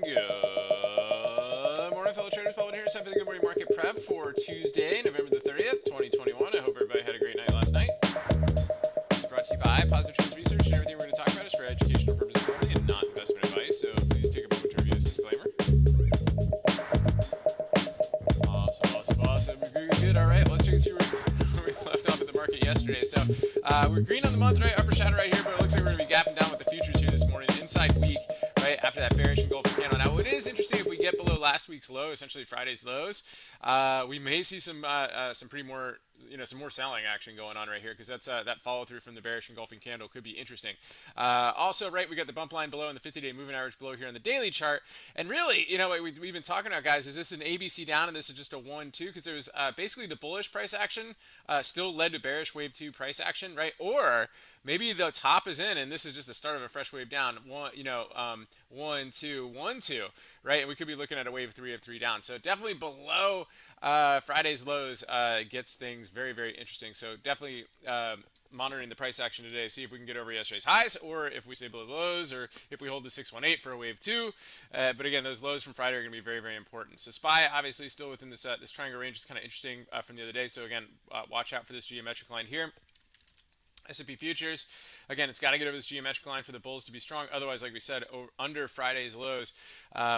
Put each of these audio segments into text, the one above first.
Good morning, fellow traders. Paul here. It's time for the Good Morning Market Prep for Tuesday, November the 30th, 2021. I hope everybody had a great night last night. It's brought to you by Positive Trends Research, and everything we're going to talk about is for educational purposes only and not investment advice. So please take a moment to review this disclaimer. Awesome. Good. All right, let's check and see where we left off at the market yesterday. So we're green on the month, right? Upper shadow right here, but it looks like we're going to be gapping down with the futures here this morning. Inside week. Right after that bearish engulfing candle. Now, it is interesting if we get below last week's low, essentially Friday's lows, we may see some pretty more, some more selling action going on right here, because that's that follow through from the bearish engulfing candle could be interesting. Also, right, we got the bump line below and the 50-day moving average below here on the daily chart. And really, what we've been talking about, guys, is this an ABC down and this is just a 1-2? Because there's basically the bullish price action still led to bearish wave 2 price action, right? Or maybe the top is in and this is just the start of a fresh wave down. 1, 2, 1, 2, right? And we could be looking at a wave 3 of 3 down. So definitely below Friday's lows gets things very, very interesting. So definitely monitoring the price action today, see if we can get over yesterday's highs, or if we stay below the lows, or if we hold the 618 for a wave 2. But again, those lows from Friday are going to be very, very important. So SPY obviously still within this this triangle range is kind of interesting from the other day. So again, watch out for this geometric line here. S&P futures, again, it's got to get over this geometric line for the bulls to be strong. Otherwise, like we said, under Friday's lows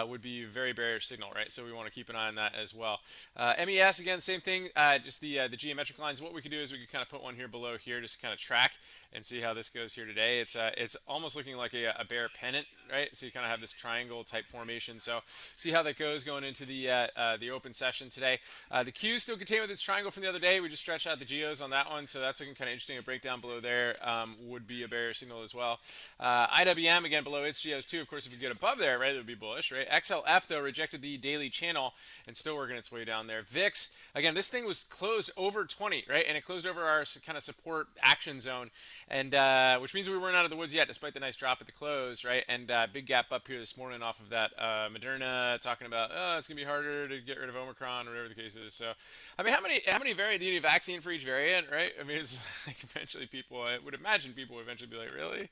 would be a very bearish signal, right? So we want to keep an eye on that as well. MES, again, same thing, just the geometric lines. What we could do is we could kind of put one here below here just to kind of track and see how this goes here today. It's almost looking like a bear pennant, right? So you kind of have this triangle type formation. So see how that goes going into the open session today. The Qs still continue with its triangle from the other day. We just stretched out the geos on that one, so that's looking kind of interesting. A breakdown below there would be a bearish signal as well. IWM, again, below its geos too. Of course, if you get above there, right, it would be bullish, right? XLF, though, rejected the daily channel and still working its way down there. VIX, again, this thing was closed over 20, right? And it closed over our kind of support action zone, and which means we weren't out of the woods yet, despite the nice drop at the close, right? And big gap up here this morning off of that Moderna, talking about, it's going to be harder to get rid of Omicron, or whatever the case is. So, I mean, how many variant do you need a vaccine for each variant, right? I mean, it's like eventually I would imagine people would eventually be like, really?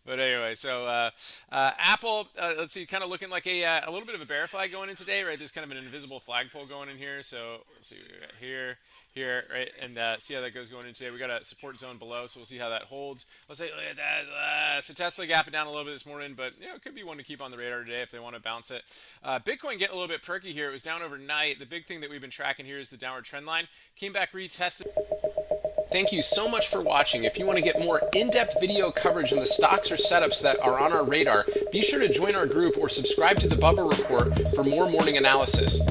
But anyway, so Apple, let's see, kind of looking like a little bit of a bear flag going in today, right? There's kind of an invisible flagpole going in here. So let's see, we got here, right? And see how that goes going in today. We got a support zone below, so we'll see how that holds. Let's say, look at that. So Tesla gapping down a little bit this morning, but it could be one to keep on the radar today if they want to bounce it. Bitcoin getting a little bit perky here. It was down overnight. The big thing that we've been tracking here is the downward trend line. Came back, retested. Thank you so much for watching. If you want to get more in-depth video coverage on the stocks or setups that are on our radar, be sure to join our group or subscribe to the Bubble Report for more morning analysis.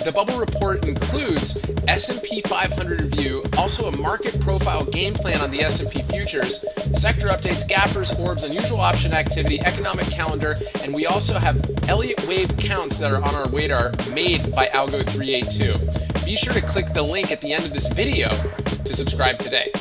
The Bubble Report includes S&P 500 review, also a market profile game plan on the S&P futures, sector updates, gappers, orbs, unusual option activity, economic calendar, and we also have Elliott wave counts that are on our radar made by Algo 382. Be sure to click the link at the end of this video to subscribe today.